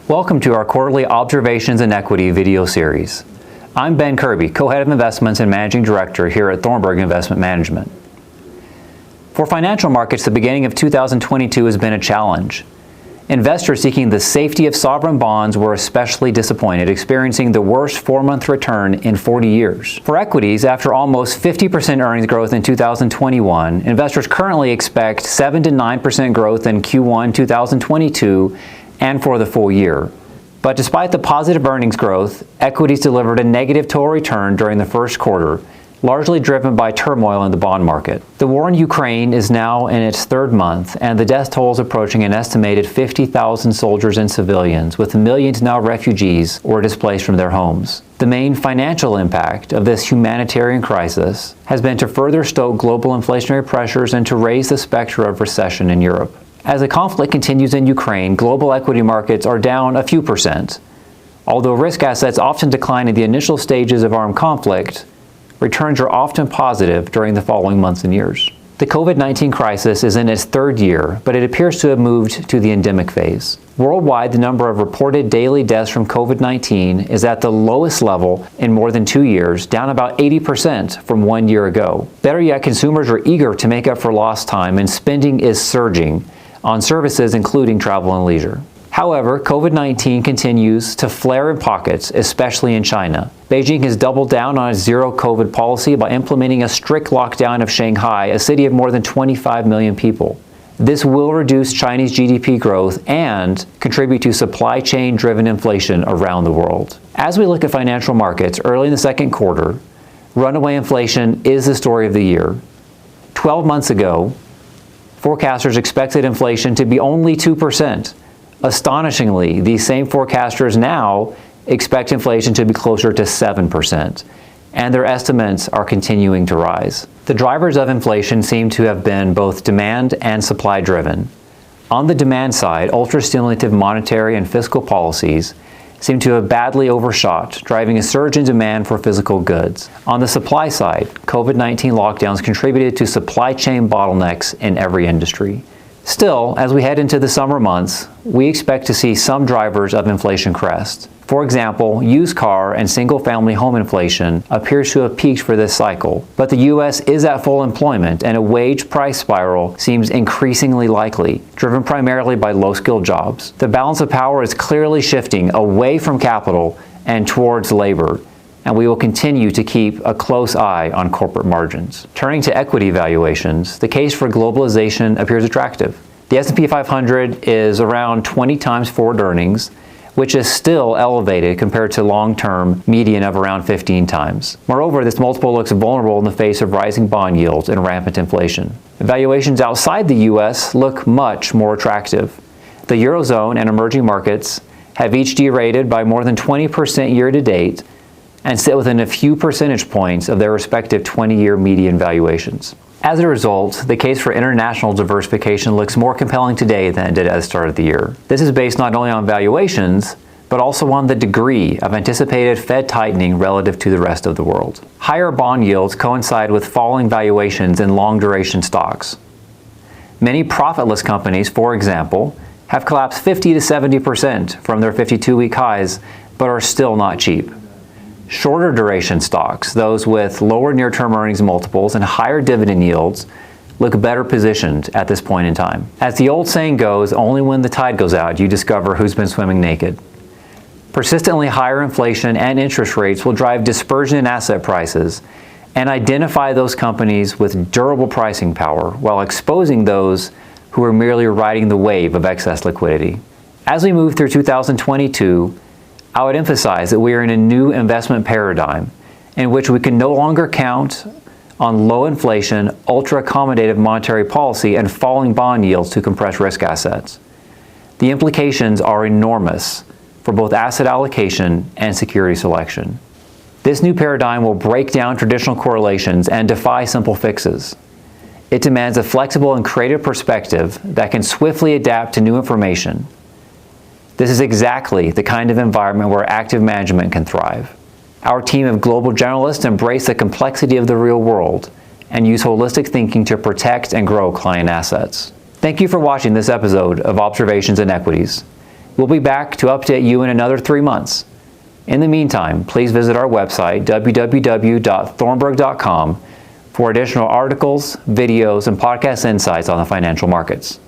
Welcome to our quarterly Observations in Equity video series. I'm Ben Kirby, Co-Head of Investments and Managing Director here at Thornburg Investment Management. For financial markets, the beginning of 2022 has been a challenge. Investors seeking the safety of sovereign bonds were especially disappointed, experiencing the worst 4-month return in 40 years. For equities, after almost 50% earnings growth in 2021, investors currently expect 7 to 9% growth in Q1 2022 and for the full year. But despite the positive earnings growth, equities delivered a negative total return during the first quarter, largely driven by turmoil in the bond market. The war in Ukraine is now in its third month, and the death toll is approaching an estimated 50,000 soldiers and civilians, with millions now refugees or displaced from their homes. The main financial impact of this humanitarian crisis has been to further stoke global inflationary pressures and to raise the specter of recession in Europe. As the conflict continues in Ukraine, global equity markets are down a few percent. Although risk assets often decline in the initial stages of armed conflict, returns are often positive during the following months and years. The COVID-19 crisis is in its third year, but it appears to have moved to the endemic phase. Worldwide, the number of reported daily deaths from COVID-19 is at the lowest level in more than 2 years, down about 80% from 1 year ago. Better yet, consumers are eager to make up for lost time, and spending is surging on services including travel and leisure. However, COVID-19 continues to flare in pockets, especially in China. Beijing has doubled down on its zero-COVID policy by implementing a strict lockdown of Shanghai, a city of more than 25 million people. This will reduce Chinese GDP growth and contribute to supply chain-driven inflation around the world. As we look at financial markets early in the second quarter, runaway inflation is the story of the year. 12 months ago, forecasters expected inflation to be only 2%. Astonishingly, these same forecasters now expect inflation to be closer to 7%, and their estimates are continuing to rise. The drivers of inflation seem to have been both demand and supply driven. On the demand side, ultra-stimulative monetary and fiscal policies seem to have badly overshot, driving a surge in demand for physical goods. On the supply side, COVID-19 lockdowns contributed to supply chain bottlenecks in every industry. Still, as we head into the summer months, we expect to see some drivers of inflation crest. For example, used car and single-family home inflation appears to have peaked for this cycle, but the U.S. is at full employment and a wage price spiral seems increasingly likely, driven primarily by low-skilled jobs. The balance of power is clearly shifting away from capital and towards labor, and we will continue to keep a close eye on corporate margins. Turning to equity valuations, the case for globalization appears attractive. The S&P 500 is around 20 times forward earnings, which is still elevated compared to long-term median of around 15 times. Moreover, this multiple looks vulnerable in the face of rising bond yields and rampant inflation. Valuations outside the U.S. look much more attractive. The Eurozone and emerging markets have each derated by more than 20% year-to-date and sit within a few percentage points of their respective 20-year median valuations. As a result, the case for international diversification looks more compelling today than it did at the start of the year. This is based not only on valuations, but also on the degree of anticipated Fed tightening relative to the rest of the world. Higher bond yields coincide with falling valuations in long-duration stocks. Many profitless companies, for example, have collapsed 50 to 70% from their 52-week highs, but are still not cheap. Shorter duration stocks, those with lower near-term earnings multiples and higher dividend yields, look better positioned at this point in time. As the old saying goes, only when the tide goes out do you discover who's been swimming naked. Persistently higher inflation and interest rates will drive dispersion in asset prices and identify those companies with durable pricing power while exposing those who are merely riding the wave of excess liquidity. As we move through 2022, I would emphasize that we are in a new investment paradigm in which we can no longer count on low inflation, ultra-accommodative monetary policy, and falling bond yields to compress risk assets. The implications are enormous for both asset allocation and security selection. This new paradigm will break down traditional correlations and defy simple fixes. It demands a flexible and creative perspective that can swiftly adapt to new information. This is exactly the kind of environment where active management can thrive. Our team of global generalists embrace the complexity of the real world and use holistic thinking to protect and grow client assets. Thank you for watching this episode of Observations in Equities. We'll be back to update you in another 3 months. In the meantime, please visit our website, www.thornburg.com, for additional articles, videos, and podcast insights on the financial markets.